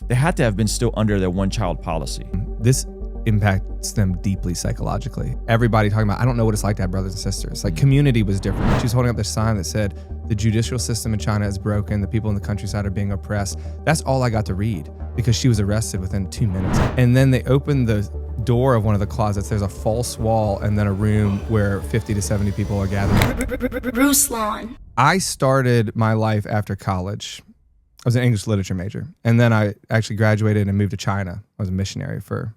They had to have been still under their one-child policy. This impacts them deeply psychologically. Everybody talking about, I don't know what it's like to have brothers and sisters. Like community was different. She was holding up this sign that said, the judicial system in China is broken. The people in the countryside are being oppressed. That's all I got to read because she was arrested within 2 minutes. And then they opened the door of one of the closets. There's a false wall and then a room where 50 to 70 people are gathered. Ruslan. I started my life after college. I was an English literature major. And then I actually graduated and moved to China. I was a missionary for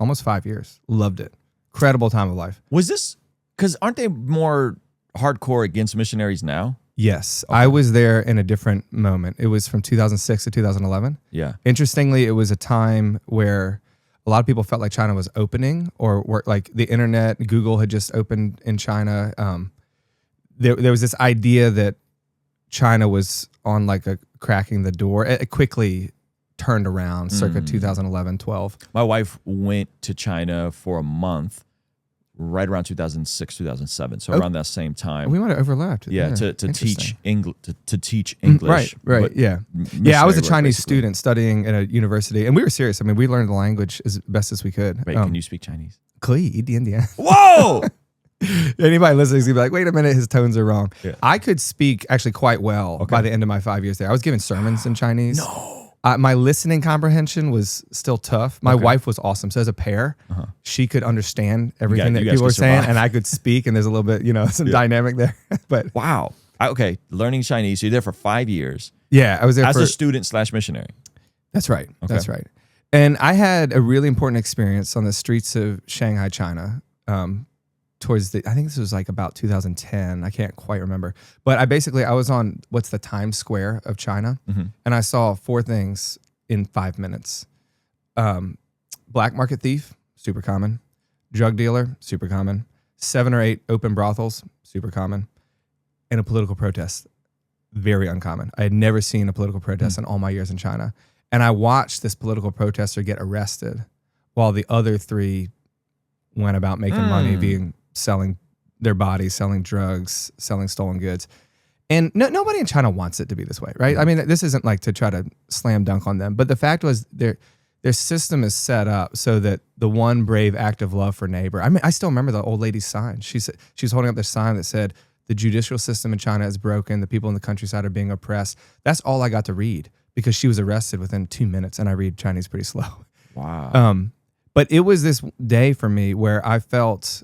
almost 5 years. Loved it. Incredible time of life. Was this, because aren't they more hardcore against missionaries now? Yes. Okay. I was there in a different moment. It was from 2006 to 2011. Yeah. Interestingly, it was a time where a lot of people felt like China was opening, or were, like the internet, Google had just opened in China. There was this idea that China was on like a cracking the door. It quickly turned around circa 2011, 12. My wife went to China for a month right around 2006, 2007. So around that same time. We might have overlapped. Yeah, to teach English. To teach English. Right. Yeah. Yeah, I was a Chinese student studying at a university, and we were serious. I mean, we learned the language as best as we could. Wait, can you speak Chinese? Klein. Whoa! Anybody listening is gonna be like, wait a minute, his tones are wrong. Yeah. I could speak actually quite well by the end of my 5 years there. I was giving sermons in Chinese. No. My listening comprehension was still tough. My wife was awesome. So as a pair, she could understand everything that people were saying, and I could speak, and there's a little bit, some dynamic there. But wow. Okay, learning Chinese. So you're there for 5 years. Yeah, I was there as a student / missionary. That's right. Okay. That's right. And I had a really important experience on the streets of Shanghai, China. I think this was like about 2010. I can't quite remember. But I was on what's the Times Square of China. And I saw 4 things in 5 minutes. Black market thief, super common. Drug dealer, super common. 7 or 8 open brothels, super common. And a political protest, very uncommon. I had never seen a political protest in all my years in China. And I watched this political protester get arrested while the other 3 went about making money, selling their bodies, selling drugs, selling stolen goods. And nobody in China wants it to be this way, right? I mean, this isn't like to try to slam dunk on them, but the fact was their system is set up so that the one brave act of love for neighbor. I mean, I still remember the old lady's sign. She was holding up this sign that said, the judicial system in China is broken. The people in the countryside are being oppressed. That's all I got to read because she was arrested within 2 minutes, and I read Chinese pretty slow. Wow. But it was this day for me where I felt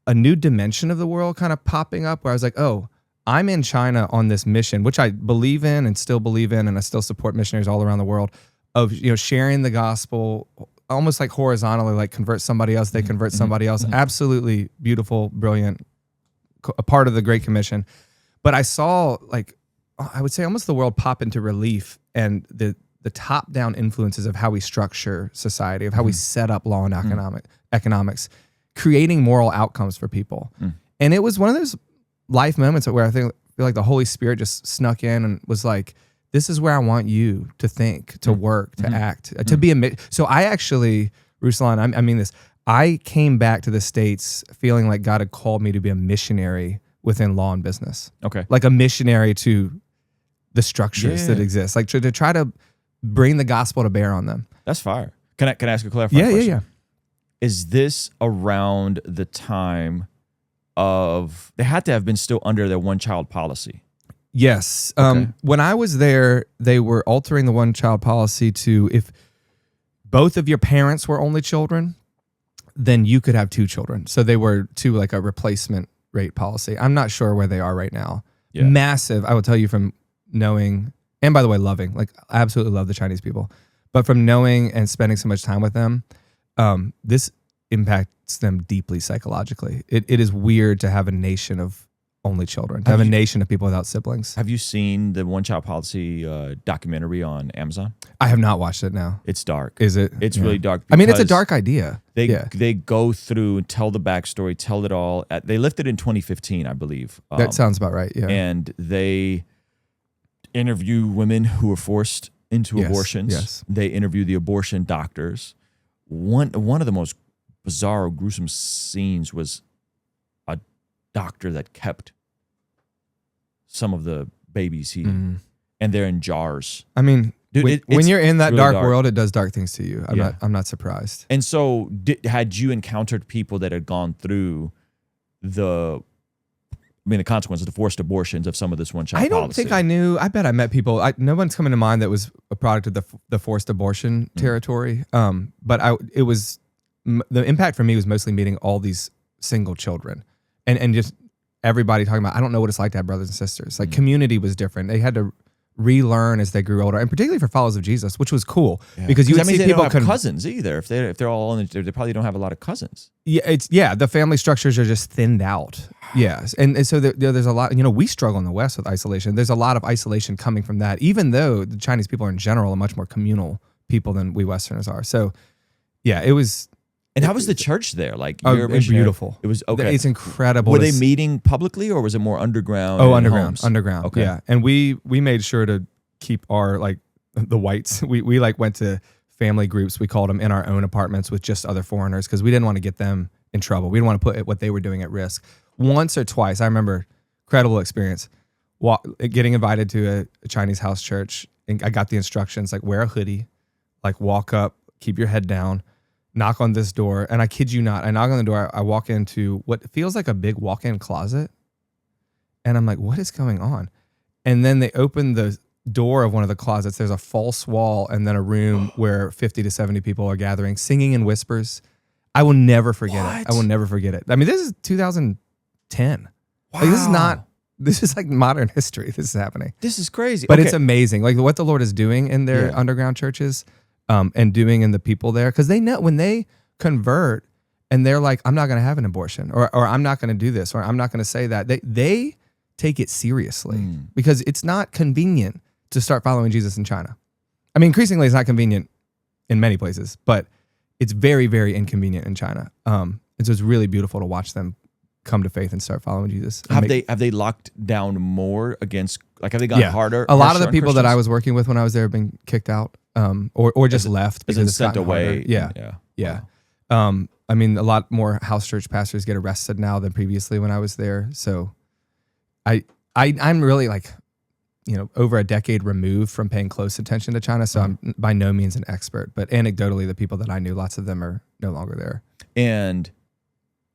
a new dimension of the world kind of popping up, where I was like, oh, I'm in China on this mission, which I believe in and still believe in, and I still support missionaries all around the world, of sharing the gospel almost like horizontally, like convert somebody else, they convert somebody else. Absolutely beautiful, brilliant, a part of the Great Commission. But I saw, like, I would say almost the world pop into relief, and the top-down influences of how we structure society, of how we set up law and economics, creating moral outcomes for people. And it was one of those life moments where I feel like the Holy Spirit just snuck in and was like, this is where I want you to think, to work, to act, to be a... So I actually, Ruslan, I mean this, I came back to the States feeling like God had called me to be a missionary within law and business. Okay. Like a missionary to the structures that exist, like to try to bring the gospel to bear on them. That's fire. Can I ask a clarifying question? Yeah. Is this around the time of, they had to have been still under their one-child policy? Yes. When I was there, they were altering the one-child policy to, if both of your parents were only children, then you could have 2 children. So they were to like a replacement rate policy. I'm not sure where they are right now. Yeah. Massive. I will tell you from knowing, and by the way, loving, like I absolutely love the Chinese people, but from knowing and spending so much time with them, this impacts them deeply psychologically. It is weird to have a nation of only children, to have a nation of people without siblings. Have you seen the One Child Policy documentary on Amazon? I have not watched it now. It's dark. Is it? It's really dark. I mean, it's a dark idea. They go through and tell the backstory, tell it all. They lifted in 2015, I believe. That sounds about right, yeah. And they interview women who were forced into abortions. Yes. They interview the abortion doctors. One of the most bizarre, gruesome scenes was a doctor that kept some of the babies and they're in jars. I mean, Dude, when you're in that really dark world, it does dark things to you. I'm not surprised. And so had you encountered people that had gone through the consequences, the forced abortions of some of this one-child policy? I don't think I knew. I bet I met people. No one's coming to mind that was a product of the forced abortion territory. But the impact for me was mostly meeting all these single children and just everybody talking about, I don't know what it's like to have brothers and sisters. Like community was different. They had to relearn as they grew older, and particularly for followers of Jesus, which was cool because you would see they people don't have cousins either. If they're all in, they probably don't have a lot of cousins. Yeah, the family structures are just thinned out. Yes, and so there's a lot. We struggle in the West with isolation. There's a lot of isolation coming from that, even though the Chinese people are in general a much more communal people than we Westerners are. So, yeah, it was. And how was the church there? Like, it was beautiful. It was okay. It's incredible. Were they meeting publicly, or was it more underground? Oh, underground. Okay. Yeah, and we made sure to keep our the whites. We went to family groups. We called them in our own apartments with just other foreigners because we didn't want to get them in trouble. We didn't want to put what they were doing at risk. Once or twice, I remember, incredible experience. Getting invited to a Chinese house church, and I got the instructions like wear a hoodie, like walk up, keep your head down. Knock on this door, and I kid you not, I knock on the door, I walk into what feels like a big walk-in closet, and I'm like, what is going on? And then they open the door of one of the closets, there's a false wall, and then a room where 50 to 70 people are gathering, singing in whispers. I will never forget it. I will never forget it. I mean, this is 2010. Wow. Like, this is like modern history. This is happening. This is crazy. But it's amazing. Like what the Lord is doing in their underground churches. And doing in the people there, because they know when they convert and they're like, I'm not going to have an abortion, or I'm not going to do this, or I'm not going to say that. They take it seriously because it's not convenient to start following Jesus in China. I mean, increasingly, it's not convenient in many places, but it's very, very inconvenient in China. And so it's really beautiful to watch them come to faith and start following Jesus. Have they locked down more against? Like, have they gone harder? A lot of the people that I was working with when I was there have been kicked out. Or just left because it's sent away. Yeah. Wow. I mean, a lot more house church pastors get arrested now than previously when I was there. So, I'm really over a decade removed from paying close attention to China. So I'm by no means an expert, but anecdotally, the people that I knew, lots of them are no longer there. And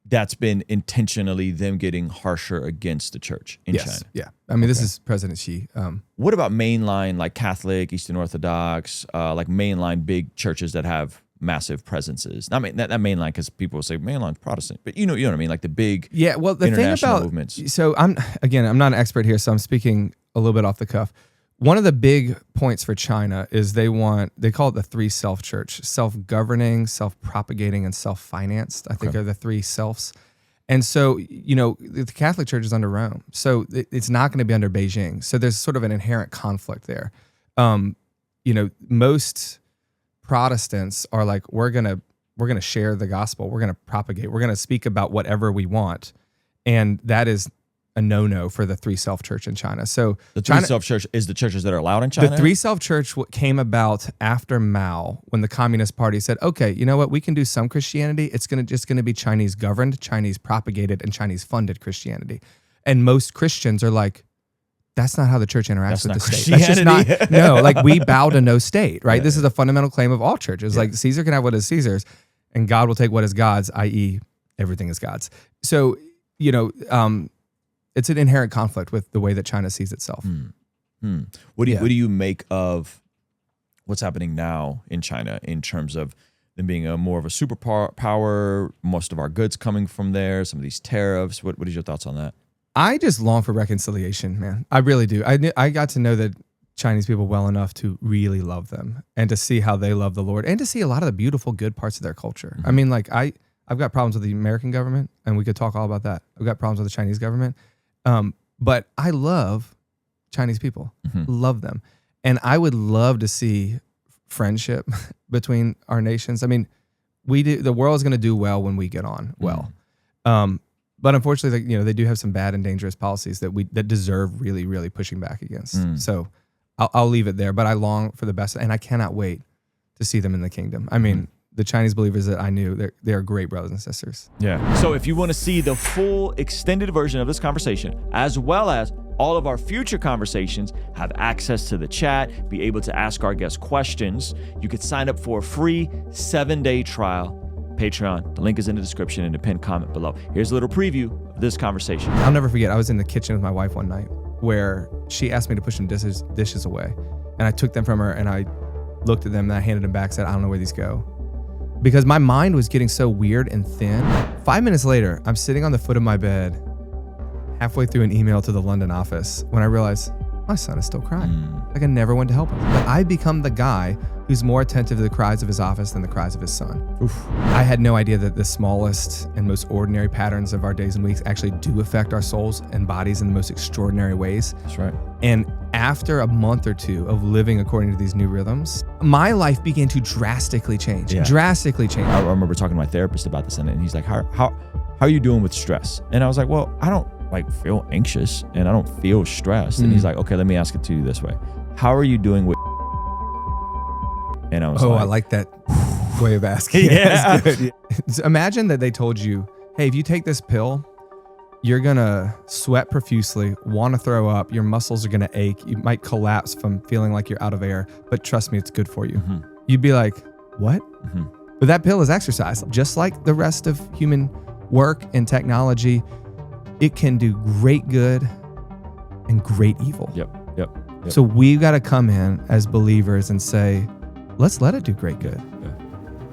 that's been intentionally them getting harsher against the church in China. Yeah. I mean, this is President Xi. What about mainline, like Catholic, Eastern Orthodox, like mainline big churches that have massive presences? I mean, that mainline, because people will say mainline's Protestant, but you know what I mean, like the big the thing about movements. So I'm not an expert here, so I'm speaking a little bit off the cuff. One of the big points for China is they call it the three self church: self-governing, self-propagating, and self-financed. I think are the three selves. And so, the Catholic Church is under Rome, so it's not going to be under Beijing. So there's sort of an inherent conflict there. Most Protestants are like, we're gonna share the gospel, we're gonna propagate, we're gonna speak about whatever we want, and that is a no-no for the three self-church in China. So the three self-church is the churches that are allowed in China? The three self-church came about after Mao, when the Communist Party said, okay, you know what, we can do some Christianity. It's just going to be Chinese governed, Chinese propagated, and Chinese funded Christianity. And most Christians are like, that's not how the church interacts with the state. That's just not, no, like we bow to no state, right? This is a fundamental claim of all churches. Like Caesar can have what is Caesar's, and God will take what is God's, i.e. everything is God's. So, it's an inherent conflict with the way that China sees itself. What do you make of what's happening now in China in terms of them being more of a superpower, most of our goods coming from there, some of these tariffs? What is your thoughts on that? I just long for reconciliation, man. I really do. I got to know the Chinese people well enough to really love them and to see how they love the Lord and to see a lot of the beautiful, good parts of their culture. I mean, like I've got problems with the American government, and we could talk all about that. I've got problems with the Chinese government. But I love Chinese people, love them. And I would love to see friendship between our nations. I mean, the world is going to do well when we get on well. But unfortunately, they do have some bad and dangerous policies that deserve really, really pushing back against. So I'll leave it there, but I long for the best, and I cannot wait to see them in the kingdom. I mean, the Chinese believers that I knew, they are great brothers and sisters. Yeah. So if you want to see the full extended version of this conversation, as well as all of our future conversations, have access to the chat, be able to ask our guests questions, you could sign up for a free 7-day trial. Patreon. The link is in the description and the pinned comment below. Here's a little preview of this conversation. I'll never forget, I was in the kitchen with my wife one night where she asked me to push some dishes away. And I took them from her and I looked at them and I handed them back, said, I don't know where these go. Because my mind was getting so weird and thin. 5 minutes later, I'm sitting on the foot of my bed, halfway through an email to the London office, when I realized my son is still crying. Like I never went to help him. But I become the guy who's more attentive to the cries of his office than the cries of his son. Oof. I had no idea that the smallest and most ordinary patterns of our days and weeks actually do affect our souls and bodies in the most extraordinary ways. That's right. And after a month or two of living according to these new rhythms, my life began to drastically change. Drastically change. I remember talking to my therapist about this, and he's like, how are you doing with stress? And I was like, well, I don't feel anxious and I don't feel stressed. And he's like, okay, let me ask it to you this way. How are you doing with? And I was I like that way of asking. Yeah. Good. Imagine that they told you, hey, if you take this pill, you're going to sweat profusely, want to throw up, your muscles are going to ache, you might collapse from feeling like you're out of air, but trust me, it's good for you. You'd be like, what? But that pill is exercise. Just like the rest of human work and technology, it can do great good and great evil. Yep. So we've got to come in as believers and say, let's let it do great good.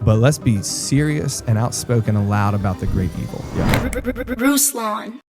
But let's be serious and outspoken and loud about the great evil. Ruslan.